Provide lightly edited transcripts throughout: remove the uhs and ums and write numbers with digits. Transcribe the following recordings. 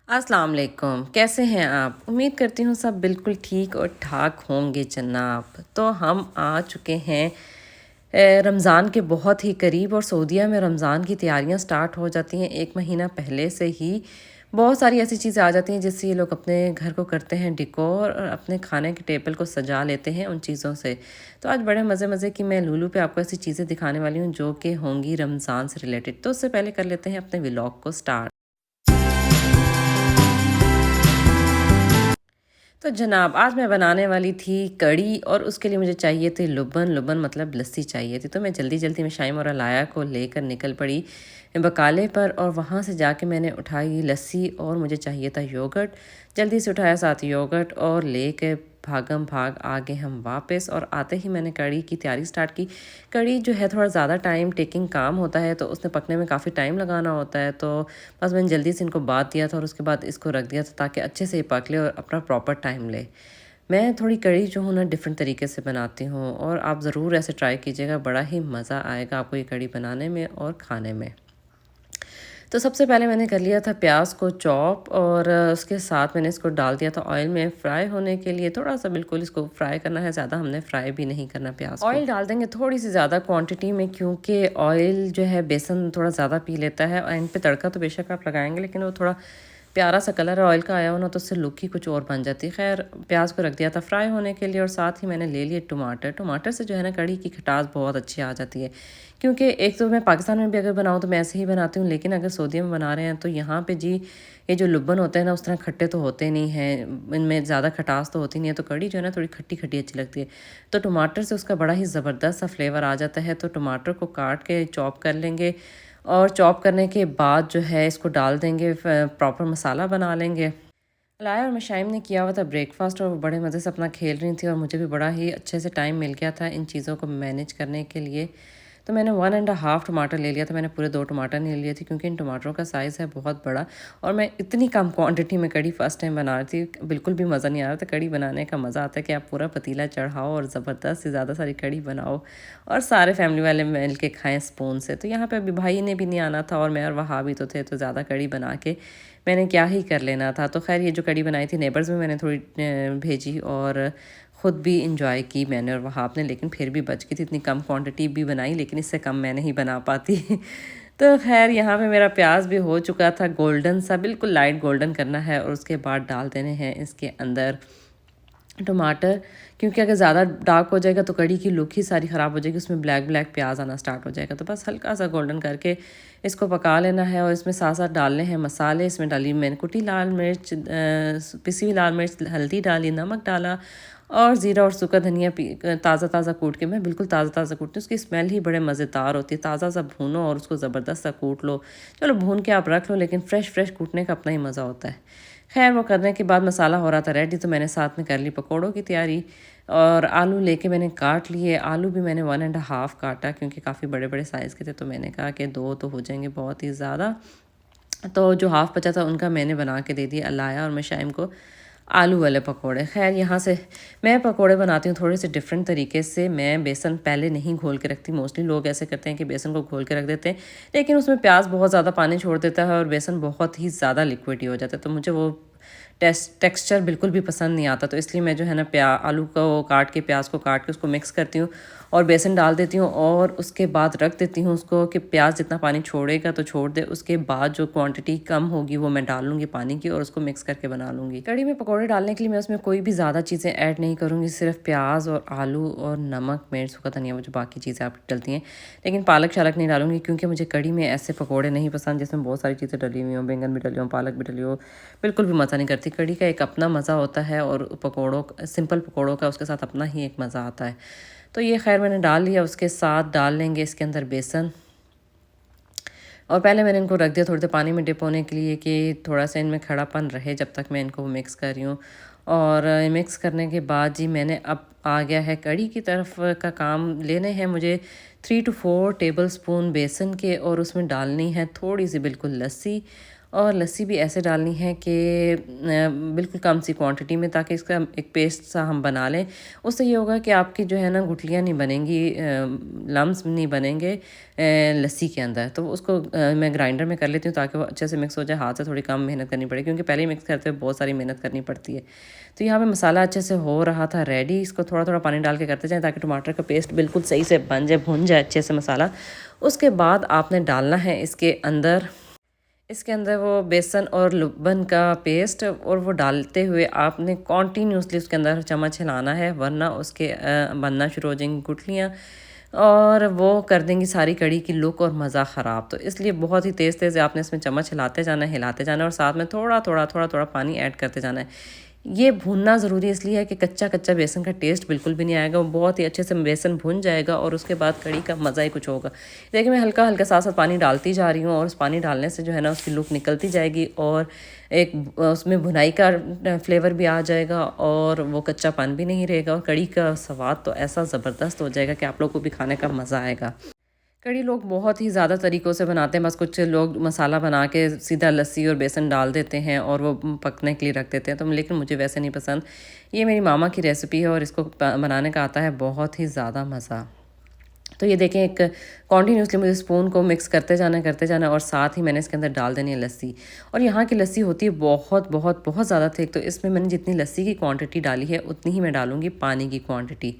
अस्सलाम वालेकुम, कैसे हैं आप? उम्मीद करती हूँ सब बिल्कुल ठीक और ठाक होंगे जनाब। तो हम आ चुके हैं रमज़ान के बहुत ही करीब और सऊदीया में रमज़ान की तैयारियां स्टार्ट हो जाती हैं 1 महीना पहले से ही। बहुत सारी ऐसी चीज़ें आ जाती हैं जिससे ये लोग अपने घर को करते हैं डेकोर और अपने खाने के टेबल को सजा लेते हैं उन चीज़ों से। तो आज बड़े मज़े मज़े की मैं लूलू पे आपको ऐसी चीज़ें दिखाने वाली हूँ जो कि होंगी रमज़ान से रिलेटेड। तो उससे पहले कर लेते हैं अपने व्लॉग को स्टार्ट। तो जनाब आज मैं बनाने वाली थी कढ़ी और उसके लिए मुझे चाहिए थे लुबन लुबन मतलब लस्सी चाहिए थी। तो मैं जल्दी जल्दी में शाइम और अलाया को लेकर निकल पड़ी बकाले पर और वहाँ से जाके मैंने उठाई लस्सी और मुझे चाहिए था योगर्ट। जल्दी से उठाया साथ योगर्ट और लेके भागम भाग आ गए हम वापस और आते ही मैंने कढ़ी की तैयारी स्टार्ट की। कढ़ी जो है थोड़ा ज़्यादा टाइम टेकिंग काम होता है तो उसने पकने में काफ़ी टाइम लगाना होता है। तो बस मैंने जल्दी से इनको बात दिया था और उसके बाद इसको रख दिया था ताकि अच्छे से ये पक ले और अपना प्रॉपर टाइम ले। मैं थोड़ी कढ़ी जो हूँ ना डिफ़रेंट तरीके से बनाती हूँ और आप ज़रूर ऐसे ट्राई कीजिएगा, बड़ा ही मज़ा आएगा आपको ये कढ़ी बनाने में और खाने में। तो सबसे पहले मैंने कर लिया था प्याज को चॉप और उसके साथ मैंने इसको डाल दिया था ऑयल में फ्राई होने के लिए। थोड़ा सा बिल्कुल इसको फ्राई करना है, ज़्यादा हमने फ्राई भी नहीं करना प्याज को। ऑयल डाल देंगे थोड़ी सी ज़्यादा क्वांटिटी में क्योंकि ऑयल जो है बेसन थोड़ा ज़्यादा पी लेता है। और एंड पे तड़का तो बेशक आप लगाएंगे लेकिन वो थोड़ा प्यारा सा कलर ऑयल का आया हो ना तो उससे लुक ही कुछ और बन जाती है। खैर प्याज को रख दिया था फ्राई होने के लिए और साथ ही मैंने ले लिए टमाटर। टमाटर से जो है ना कढ़ी की खटास बहुत अच्छी आ जाती है क्योंकि एक तो मैं पाकिस्तान में भी अगर बनाऊँ तो मैं ऐसे ही बनाती हूँ लेकिन अगर सऊदी में बना रहे हैं तो यहाँ पे जी ये जो लुब्बन होते हैं ना उस तरह खट्टे तो होते नहीं हैं, इनमें ज़्यादा खटास तो होती नहीं है। तो कढ़ी जो है ना थोड़ी खट्टी खट्टी अच्छी लगती है। तो टमाटर से उसका बड़ा ही ज़बरदस्त सा फ्लेवर आ जाता है। तो टमाटर को काट के चॉप कर लेंगे और चॉप करने के बाद जो है इसको डाल देंगे, प्रॉपर मसाला बना लेंगे। लाया और मशाइम ने किया हुआ था ब्रेकफास्ट और वो बड़े मज़े से अपना खेल रही थी और मुझे भी बड़ा ही अच्छे से टाइम मिल गया था इन चीज़ों को मैनेज करने के लिए। तो मैंने 1.5 टमाटर ले लिया था, मैंने पूरे 2 टमाटर नहीं लिए थे क्योंकि इन टमाटरों का साइज़ है बहुत बड़ा और मैं इतनी कम क्वांटिटी में कढ़ी फ़र्स्ट टाइम बना रही थी, बिल्कुल भी मज़ा नहीं आ रहा था। कढ़ी बनाने का मज़ा आता है कि आप पूरा पतीला चढ़ाओ और ज़बरदस्त से ज़्यादा सारी कढ़ी बनाओ और सारे फैमिली वाले मिल के खाएँ स्पून से। तो यहाँ पे अभी भाई ने भी नहीं आना था और मैं और वहाँ भी तो थे, तो ज़्यादा कढ़ी बना के मैंने क्या ही कर लेना था। तो ख़ैर ये जो कढ़ी बनाई थी नेबर्स में मैंने थोड़ी भेजी और ख़ुद भी इंजॉय की मैंने और वहाँ आपने, लेकिन फिर भी बच गई थी। इतनी कम क्वांटिटी भी बनाई लेकिन इससे कम मैं नहीं बना पाती। तो ख़ैर यहाँ पे मेरा प्याज भी हो चुका था गोल्डन सा, बिल्कुल लाइट गोल्डन करना है और उसके बाद डाल देने हैं इसके अंदर टमाटर। क्योंकि अगर ज़्यादा डार्क हो जाएगा तो कढ़ी की लुक ही सारी ख़राब हो जाएगी, उसमें ब्लैक ब्लैक प्याज आना स्टार्ट हो जाएगा। तो बस हल्का सा गोल्डन करके इसको पका लेना है और इसमें साथ साथ डालने हैं मसाले। इसमें डाली मैंने कुटी लाल मिर्च, पिसी हुई लाल मिर्च, हल्दी डाली, नमक डाला और ज़ीरा और सूखा धनिया ताज़ा ताज़ा कूट के, मैं बिल्कुल ताज़ा ताज़ा कूटती हूँ, उसकी स्मेल ही बड़े मज़ेदार होती है। ताज़ा सा भूनो और उसको ज़बरदस्त सा कूट लो। चलो भून के आप रख लो लेकिन फ़्रेश फ़्रेश कूटने का अपना ही मज़ा होता है। खैर वो करने के बाद मसाला हो रहा था रेडी तो मैंने साथ में कर ली पकौड़ों की तैयारी और आलू लेके मैंने काट लिए। आलू भी मैंने 1.5 काटा क्योंकि काफ़ी बड़े बड़े साइज़ के थे तो मैंने कहा कि 2 तो हो जाएंगे बहुत ही ज़्यादा। तो जो हाफ़ बचा था उनका मैंने बना के दे दिया अलाया और मशाइम को आलू वाले पकोड़े। ख़ैर यहाँ से मैं पकोड़े बनाती हूँ थोड़े से डिफरेंट तरीके से। मैं बेसन पहले नहीं घोल के रखती, मोस्टली लोग ऐसे करते हैं कि बेसन को घोल के रख देते हैं लेकिन उसमें प्याज बहुत ज़्यादा पानी छोड़ देता है और बेसन बहुत ही ज़्यादा लिक्विडी हो जाता है। तो मुझे वो टेक्सचर बिल्कुल भी पसंद नहीं आता। तो इसलिए मैं जो है ना आलू को काट के, प्याज को काट के उसको मिक्स करती हूँ और बेसन डाल देती हूँ और उसके बाद रख देती हूँ उसको कि प्याज जितना पानी छोड़ेगा तो छोड़ दे। उसके बाद जो क्वांटिटी कम होगी वो मैं डाल लूँगी पानी की और उसको मिक्स करके बना लूँगी। कढ़ी में पकौड़े डालने के लिए मैं उसमें कोई भी ज़्यादा चीज़ें ऐड नहीं करूँगी, सिर्फ प्याज और आलू और नमक, मिर्च, सूखा धनिया, वो जो बाकी चीज़ें आप डलती हैं। लेकिन पालक शालक नहीं डालूँगी क्योंकि मुझे कढ़ी में ऐसे पकौड़े नहीं पसंद जिसमें बहुत सारी चीज़ें डली हुई हों, बैंगन भी डले हों, पालक भी डली हो, बिल्कुल भी मज़ा नहीं करती। कढ़ी का एक अपना मज़ा होता है और सिंपल पकौड़ों का उसके साथ अपना ही एक मज़ा आता है। तो ये खैर मैंने डाल लिया। उसके साथ डाल लेंगे इसके अंदर बेसन और पहले मैंने इनको रख दिया थोड़ी देर पानी में डिप होने के लिए कि थोड़ा सा इनमें खड़ापन रहे जब तक मैं इनको मिक्स कर रही हूँ। और मिक्स करने के बाद जी मैंने अब आ गया है कढ़ी की तरफ का काम। लेने हैं मुझे 3 to 4 टेबल स्पून बेसन के और उसमें डालनी है थोड़ी सी बिल्कुल लस्सी और लस्सी भी ऐसे डालनी है कि बिल्कुल कम सी क्वांटिटी में, ताकि इसका एक पेस्ट सा हम बना लें। उससे ये होगा कि आपकी जो है ना गुठलियाँ नहीं बनेंगी, लम्स नहीं बनेंगे लस्सी के अंदर। तो उसको मैं ग्राइंडर में कर लेती हूँ ताकि वो अच्छे से मिक्स हो जाए, हाथ से थोड़ी कम मेहनत करनी पड़े, क्योंकि पहले ही मिक्स करते हुए बहुत सारी मेहनत करनी पड़ती है। तो यहाँ पे मसाला अच्छे से हो रहा था रेडी। इसको थोड़ा थोड़ा पानी डाल के करते जाएँ ताकि टमाटर का पेस्ट बिल्कुल सही से बन जाए, भुन जाए अच्छे से मसाला। उसके बाद आपने डालना है इसके अंदर वो बेसन और लुबन का पेस्ट, और वो डालते हुए आपने कॉन्टीन्यूसली उसके अंदर चम्मच हिलाना है, वरना उसके बनना शुरू हो जाएंगी गुठलियाँ और वो कर देंगी सारी कड़ी की लुक और मज़ा ख़राब। तो इसलिए बहुत ही तेज़ तेज़ आपने इसमें चम्मच हिलाते जाना है, हिलाते जाना है, और साथ में थोड़ा थोड़ा थोड़ा थोड़ा पानी ऐड करते जाना है। ये भूनना ज़रूरी इसलिए है कि कच्चा कच्चा बेसन का टेस्ट बिल्कुल भी नहीं आएगा, वो बहुत ही अच्छे से बेसन भुन जाएगा और उसके बाद कड़ी का मज़ा ही कुछ होगा। देखिए मैं हल्का हल्का साथ साथ पानी डालती जा रही हूँ, और उस पानी डालने से जो है ना उसकी लुक निकलती जाएगी, और एक उसमें भुनाई का फ्लेवर भी आ जाएगा, और वो कच्चापन भी नहीं रहेगा, और कड़ी का स्वाद तो ऐसा ज़बरदस्त हो जाएगा कि आप लोग को भी खाने का मज़ा आएगा। कढ़ी लोग बहुत ही ज़्यादा तरीक़ों से बनाते हैं, बस कुछ लोग मसाला बना के सीधा लस्सी और बेसन डाल देते हैं और वो पकने के लिए रख देते हैं, तो लेकिन मुझे वैसे नहीं पसंद। ये मेरी मामा की रेसिपी है और इसको बनाने का आता है बहुत ही ज़्यादा मज़ा। तो ये देखें, एक कॉन्टीन्यूसली मुझे स्पून को मिक्स करते जाना और साथ ही मैंने इसके अंदर डाल देनी है लस्सी। और यहाँ की लस्सी होती है बहुत बहुत बहुत ज़्यादा थिक, तो इसमें मैंने जितनी लस्सी की क्वांटिटी डाली है उतनी ही मैं डालूँगी पानी की क्वांटिटी।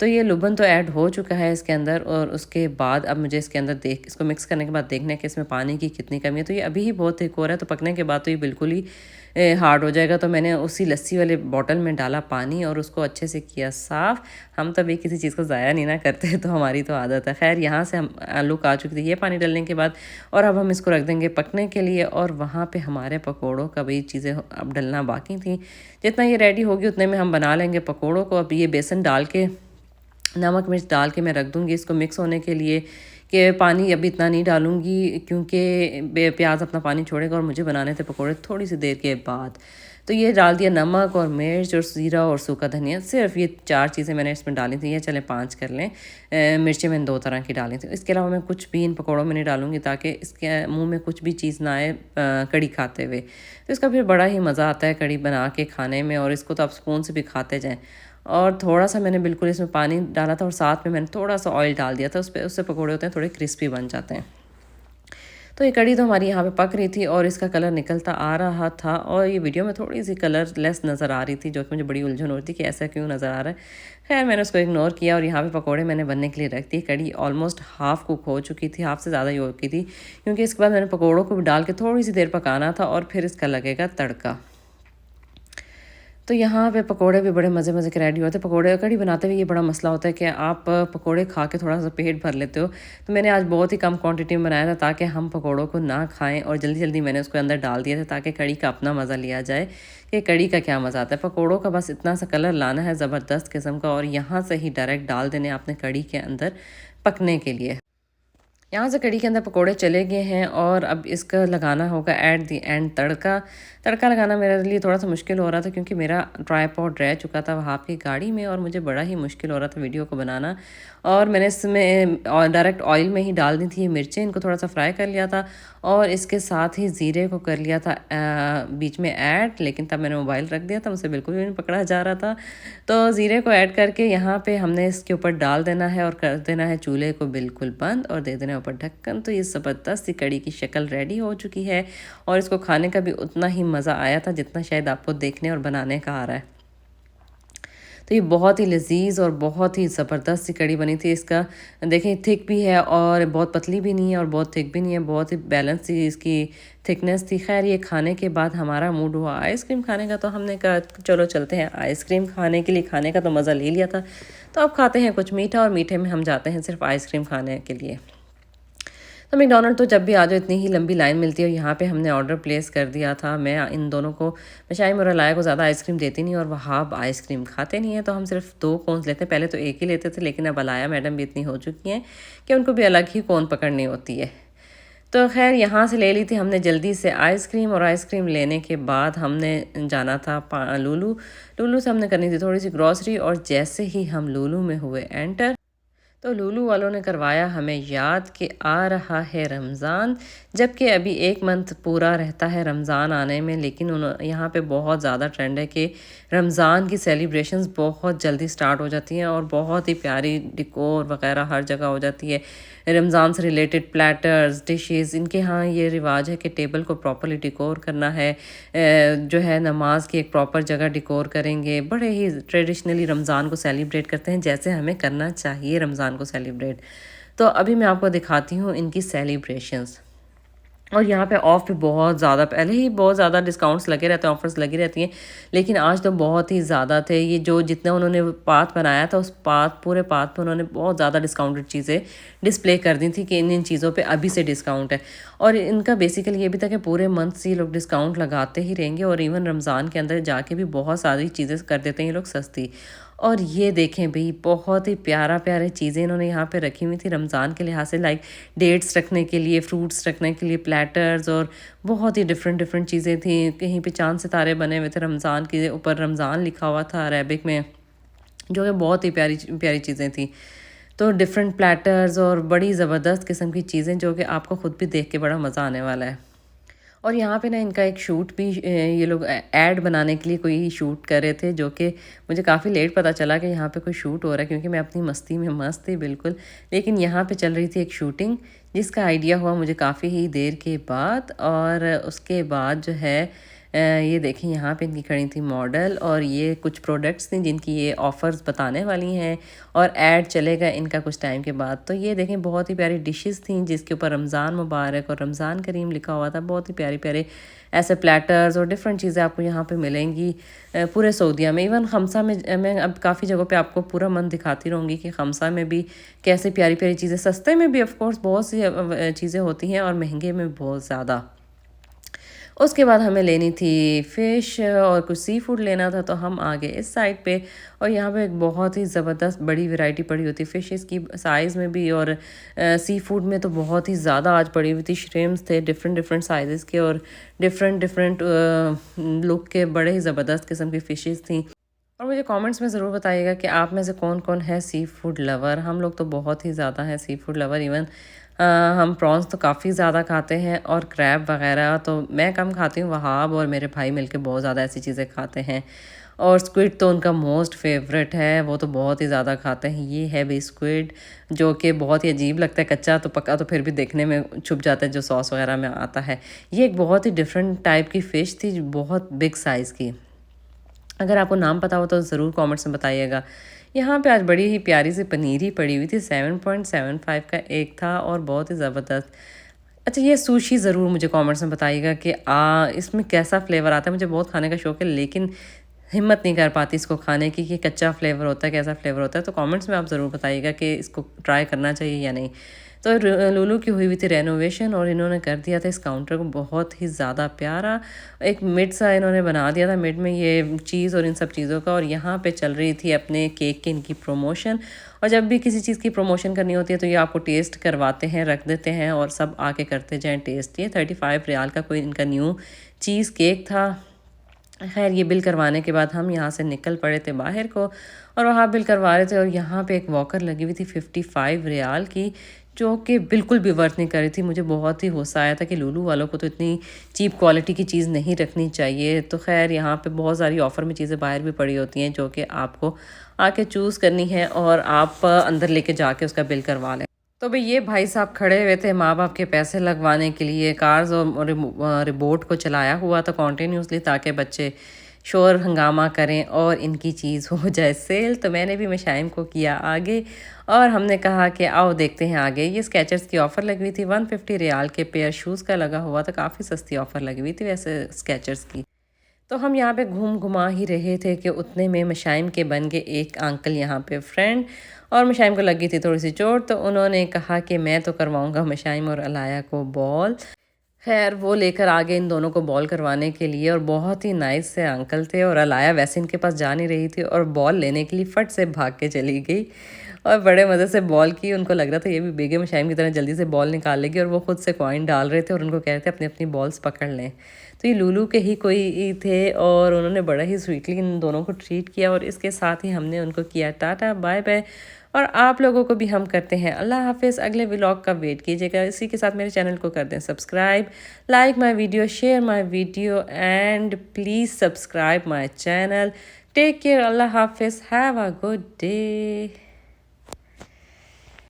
तो ये लुबन तो ऐड हो चुका है इसके अंदर, और उसके बाद अब मुझे इसके अंदर इसको मिक्स करने के बाद देखना है कि इसमें पानी की कितनी कमी है। तो ये अभी ही बहुत थिक हो रहा है, तो पकने के बाद तो ये बिल्कुल ही हार्ड हो जाएगा। तो मैंने उसी लस्सी वाले बॉटल में डाला पानी और उसको अच्छे से किया साफ़। हम तभी किसी चीज़ को ज़ाया नहीं ना करते, तो हमारी तो आदत है। खैर यहाँ से हम लुक आ चुकी थी ये पानी डालने के बाद, और अब हम इसको रख देंगे पकने के लिए। और वहाँ पे हमारे पकौड़ों का भी चीज़ें अब डलना बाकी थी। जितना ये रेडी होगी उतने में हम बना लेंगे पकौड़ों को। अब ये बेसन डाल के नमक मिर्च डाल के मैं रख दूँगी इसको मिक्स होने के लिए, कि पानी अभी इतना नहीं डालूँगी क्योंकि प्याज अपना पानी छोड़ेगा, और मुझे बनाने थे पकोड़े थोड़ी सी देर के बाद। तो ये डाल दिया नमक और मिर्च और ज़ीरा और सूखा धनिया, सिर्फ ये 4 चीज़ें मैंने इसमें डाली थी। ये चले 5 कर लें। मिर्चें मैंने 2 तरह की डाली थी। इसके अलावा मैं कुछ भी इन पकौड़ों में नहीं डालूँगी, ताकि इसके मुँह में कुछ भी चीज़ ना आए कड़ी खाते हुए। तो इसका फिर बड़ा ही मज़ा आता है कड़ी बना के खाने में, और इसको तो आप स्पून से भी खाते जाएँ। और थोड़ा-सा मैंने बिल्कुल इसमें पानी डाला था, और साथ में मैंने थोड़ा-सा ऑयल डाल दिया था उससे पकोड़े होते हैं थोड़े क्रिस्पी बन जाते हैं। तो ये कड़ी तो हमारी यहाँ पे पक रही थी और इसका कलर निकलता आ रहा था, और ये वीडियो में थोड़ी-सी कलरलेस नज़र आ रही थी, जो कि मुझे बड़ी उलझन हो रही थी कि ऐसा क्यों नज़र आ रहा है। खैर मैंने उसको इग्नोर किया, और यहाँ पे पकोड़े मैंने बनने के लिए रख दिए। कड़ी ऑलमोस्ट हाफ़ कुक हो चुकी थी, हाफ़ से ज़्यादा ही हो चुकी थी, क्योंकि इसके बाद मैंने पकोड़ों को भी डाल के थोड़ी-सी देर पकाना था, और फिर इसका लगेगा तड़का। तो यहाँ पे पकोड़े भी बड़े मज़े मज़े के रेडी होते हैं। पकोड़े कड़ी बनाते हुए ये बड़ा मसला होता है कि आप पकोड़े खा के थोड़ा सा पेट भर लेते हो। तो मैंने आज बहुत ही कम क्वांटिटी में बनाया था, ताकि हम पकोड़ों को ना खाएं, और जल्दी जल्दी मैंने उसको अंदर डाल दिया था ताकि कड़ी का अपना मज़ा लिया जाए कि कड़ी का क्या मज़ा आता है। पकोड़ों का बस इतना सा कलर लाना है ज़बरदस्त किस्म का, और यहाँ से ही डायरेक्ट डाल देने आपने कड़ी के अंदर पकने के लिए। यहाँ से कड़ी के अंदर पकोड़े चले गए हैं, और अब इसका लगाना होगा एट दी एंड तड़का। तड़का लगाना मेरे लिए थोड़ा सा मुश्किल हो रहा था, क्योंकि मेरा ट्राइपॉड रह चुका था वहाँ की गाड़ी में, और मुझे बड़ा ही मुश्किल हो रहा था वीडियो को बनाना। और मैंने इसमें डायरेक्ट ऑयल में ही डाल दी थी ये मिर्चें, इनको थोड़ा सा फ्राई कर लिया था, और इसके साथ ही ज़ीरे को कर लिया था बीच में ऐड, लेकिन तब मैंने मोबाइल रख दिया था, मुझसे बिल्कुल भी नहीं पकड़ा जा रहा था। तो ज़ीरे को ऐड करके यहाँ पे हमने इसके ऊपर डाल देना है, और कर देना है चूल्हे को बिल्कुल बंद, और दे देना है ऊपर ढक्कन। तो ये ज़बरदस्त सी कड़ी की शक्ल रेडी हो चुकी है, और इसको खाने का भी उतना ही मज़ा आया था जितना शायद आपको देखने और बनाने का आ रहा है। तो ये बहुत ही लज़ीज़ और बहुत ही ज़बरदस्त सी कड़ी बनी थी। इसका देखें थिक भी है, और बहुत पतली भी नहीं है और बहुत थिक भी नहीं है, बहुत ही बैलेंस सी इसकी थिकनेस थी। खैर ये खाने के बाद हमारा मूड हुआ आइसक्रीम खाने का, तो हमने कहा चलो चलते हैं आइसक्रीम खाने के लिए। खाने का तो मज़ा ले लिया था, तो अब खाते हैं कुछ मीठा, और मीठे में हम जाते हैं सिर्फ आइसक्रीम खाने के लिए। तो मैकडॉनल्ड तो जब भी आ जाओ इतनी ही लंबी लाइन मिलती है, और यहाँ पे हमने ऑर्डर प्लेस कर दिया था। मैं इन दोनों को, मैं शाइम और अलाया को ज़्यादा आइसक्रीम देती नहीं, और वहाब आइसक्रीम खाते नहीं है, तो हम सिर्फ 2 कोन्स लेते हैं। पहले तो एक ही लेते थे, लेकिन अब अलाया मैडम भी इतनी हो चुकी हैं कि उनको भी अलग ही कोन पकड़नी होती है। तो खैर यहाँ से ले ली थी हमने जल्दी से आइसक्रीम, और आइसक्रीम लेने के बाद हमने जाना था लूलू। लूलू से हमने करनी थी थोड़ी सी ग्रॉसरी, और जैसे ही हम लूलू में हुए एंटर, तो लूलू वालों ने करवाया हमें याद कि आ रहा है रमज़ान, जबकि अभी 1 मंथ पूरा रहता है रमज़ान आने में, लेकिन यहाँ पे बहुत ज़्यादा ट्रेंड है कि रमज़ान की सेलिब्रेशंस बहुत जल्दी स्टार्ट हो जाती हैं और बहुत ही प्यारी डिकोर वगैरह हर जगह हो जाती है। रमज़ान से रिलेटेड प्लेटर्स, डिशेज़, इनके यहाँ ये रिवाज है कि टेबल को प्रॉपर्ली डिकोर करना है। जो है नमाज की एक प्रॉपर जगह डिकोर करेंगे। बड़े ही ट्रेडिशनली रमज़ान को सेलिब्रेट करते हैं जैसे हमें करना चाहिए रमज़ान को सेलिब्रेट। तो अभी मैं आपको दिखाती हूँ इनकी सेलिब्रेशंस। और यहाँ पे ऑफ़ भी बहुत ज़्यादा, पहले ही बहुत ज़्यादा डिस्काउंट्स लगे रहते हैं, ऑफ़र्स लगी रहती हैं, लेकिन आज तो बहुत ही ज़्यादा थे। ये जो जितना उन्होंने पाथ बनाया था, उस पूरे पाथ पे उन्होंने बहुत ज़्यादा डिस्काउंटेड चीज़ें डिस्प्ले कर दी थी कि इन चीज़ों पे अभी से डिस्काउंट है। और इनका बेसिकली ये भी था कि पूरे मंथ से ये लोग डिस्काउंट लगाते ही रहेंगे और इवन रमज़ान के अंदर जाके भी बहुत सारी चीज़ें कर देते हैं ये लोग सस्ती। और ये देखें भई, बहुत ही प्यारी चीज़ें इन्होंने यहाँ पे रखी हुई थी रमज़ान के लिहाज से, लाइक डेट्स रखने के लिए, फ्रूट्स रखने के लिए, प्लेटर्स, और बहुत ही डिफरेंट चीज़ें थी। कहीं पे चाँद सितारे बने हुए थे, रमज़ान के ऊपर रमज़ान लिखा हुआ था अरेबिक में, जो कि बहुत ही प्यारी चीज़ें थी। तो डिफरेंट प्लेटर्स और बड़ी ज़बरदस्त किस्म की चीज़ें जो कि आपको खुद भी देख के बड़ा मज़ा आने वाला है। और यहाँ पे ना इनका एक शूट भी ये लोग ऐड बनाने के लिए कोई शूट कर रहे थे, जो कि मुझे काफ़ी लेट पता चला कि यहाँ पे कोई शूट हो रहा है, क्योंकि मैं अपनी मस्ती में मस्त थी बिल्कुल। लेकिन यहाँ पे चल रही थी एक शूटिंग, जिसका आइडिया हुआ मुझे काफ़ी ही देर के बाद। और उसके बाद जो है ये देखें, यहाँ पे इनकी खड़ी थी मॉडल, और ये कुछ प्रोडक्ट्स थी जिनकी ये ऑफ़र्स बताने वाली हैं और ऐड चलेगा इनका कुछ टाइम के बाद। तो ये देखें, बहुत ही प्यारी डिशेस थी जिसके ऊपर रमज़ान मुबारक और रमज़ान करीम लिखा हुआ था। बहुत ही प्यारे ऐसे प्लेटर्स और डिफरेंट चीज़ें आपको यहाँ पे मिलेंगी पूरे सऊदीया में। इवन खमसा में मैं अब काफ़ी जगहों पे आपको पूरा मन दिखाती रहूँगी कि खमसा में भी कैसे प्यारी चीज़ें, सस्ते में भी ऑफ कोर्स बहुत सी चीज़ें होती हैं और महंगे में बहुत ज़्यादा। उसके बाद हमें लेनी थी फ़िश और कुछ सी फूड लेना था, तो हम आ गए इस साइड पे। और यहाँ पे एक बहुत ही ज़बरदस्त बड़ी वैरायटी पड़ी होती है फ़िशेस की साइज़ में भी, और सी फूड में तो बहुत ही ज़्यादा आज पड़ी हुई थी। श्रिम्प्स थे डिफरेंट साइज़ेस के और डिफरेंट लुक के, बड़े ही ज़बरदस्त किस्म की फ़िशेस थी। और मुझे कमेंट्स में ज़रूर बताइएगा कि आप में से कौन है सी फूड लवर। हम लोग तो बहुत ही ज़्यादा हैं सी फूड लवर। इवन हम प्रॉन्स तो काफ़ी ज़्यादा खाते हैं और क्रैब वगैरह तो मैं कम खाती हूँ। वहाब और मेरे भाई मिलके बहुत ज़्यादा ऐसी चीज़ें खाते हैं। और स्क्विड तो उनका मोस्ट फेवरेट है, वो तो बहुत ही ज़्यादा खाते हैं। ये है भी स्क्विड, जो कि बहुत ही अजीब लगता है, कच्चा तो पका तो फिर भी देखने में छुप जाता है जो सॉस वगैरह में आता है। ये एक बहुत ही डिफरेंट टाइप की फ़िश थी, बहुत बिग साइज़ की। अगर आपको नाम पता हो तो ज़रूर कमेंट्स में बताइएगा। यहाँ पे आज बड़ी ही प्यारी सी पनीर ही पड़ी हुई थी, 7.75 का एक था और बहुत ही ज़बरदस्त। अच्छा, ये सुशी ज़रूर मुझे कमेंट्स में बताइएगा कि इसमें कैसा फ्लेवर आता है। मुझे बहुत खाने का शौक है, लेकिन हिम्मत नहीं कर पाती इसको खाने की कि कच्चा फ्लेवर होता है, कैसा फ्लेवर होता है। तो कमेंट्स में आप ज़रूर बताइएगा कि इसको ट्राई करना चाहिए या नहीं। तो लूलू की हुई थी रेनोवेशन और इन्होंने कर दिया था इस काउंटर को बहुत ही ज़्यादा प्यारा। एक मिड सा इन्होंने बना दिया था, मिड में ये चीज़ और इन सब चीज़ों का। और यहाँ पे चल रही थी अपने केक की इनकी प्रमोशन। और जब भी किसी चीज़ की प्रमोशन करनी होती है तो ये आपको टेस्ट करवाते हैं, रख देते हैं और सब आके करते जाएँ टेस्ट। ये 35 रियाल का कोई इनका न्यू चीज़ केक था। खैर, ये बिल करवाने के बाद हम यहाँ से निकल पड़े थे बाहर को और वहाँ बिल करवा रहे थे। और यहाँ पे एक वॉकर लगी हुई थी 55 रियाल की, जो कि बिल्कुल भी वर्थ नहीं कर रही थी। मुझे बहुत ही गुस्सा आया था कि लूलू वालों को तो इतनी चीप क्वालिटी की चीज़ नहीं रखनी चाहिए। तो खैर, यहाँ पे बहुत सारी ऑफ़र में चीज़ें बाहर भी पड़ी होती हैं जो कि आपको आके चूज़ करनी है और आप अंदर लेके जाके उसका बिल करवा लें। तो भाई, ये भाई साहब खड़े हुए थे माँ बाप के पैसे लगवाने के लिए, कार्स और रिमोट को चलाया हुआ था कॉन्टीन्यूसली, ताकि बच्चे शोर हंगामा करें और इनकी चीज़ हो जाए सेल। तो मैंने भी मशाइम को किया आगे और हमने कहा कि आओ देखते हैं आगे। ये स्केचर्स की ऑफ़र लगी हुई थी, 150 रियाल के पेयर शूज़ का लगा हुआ था। काफ़ी सस्ती ऑफ़र लगी हुई थी वैसे स्केचर्स की। तो हम यहाँ पे घुमा ही रहे थे कि उतने में मशाइम के बन गए एक अंकल यहाँ पे फ्रेंड। और मशाइम को लगी थी थोड़ी सी चोट, तो उन्होंने कहा कि मैं तो करवाऊँगा मशाइम और अलाया को बॉल। खैर, वो लेकर आ गए इन दोनों को बॉल करवाने के लिए और बहुत ही नाइस से अंकल थे। और अलाया वैसे इनके पास जा नहीं रही थी और बॉल लेने के लिए फट से भाग के चली गई और बड़े मज़े से बॉल की। उनको लग रहा था ये भी बेगम शाइम की तरह जल्दी से बॉल निकाल लेगी और वो खुद से कॉइन डाल रहे थे और उनको कह रहे थे अपनी अपनी बॉल्स पकड़ लें। तो ये लूलू के ही कोई थे और उन्होंने बड़ा ही स्वीटली इन दोनों को ट्रीट किया और इसके साथ ही हमने उनको किया टाटा बाय बाय। और आप लोगों को भी हम करते हैं अल्लाह हाफ़िज़। अगले व्लॉग का वेट कीजिएगा। इसी के साथ मेरे चैनल को कर दें subscribe, like my video, share my video and please subscribe my channel. Take care, अल्लाह हाफ़िज़, हैव अ गुड डे।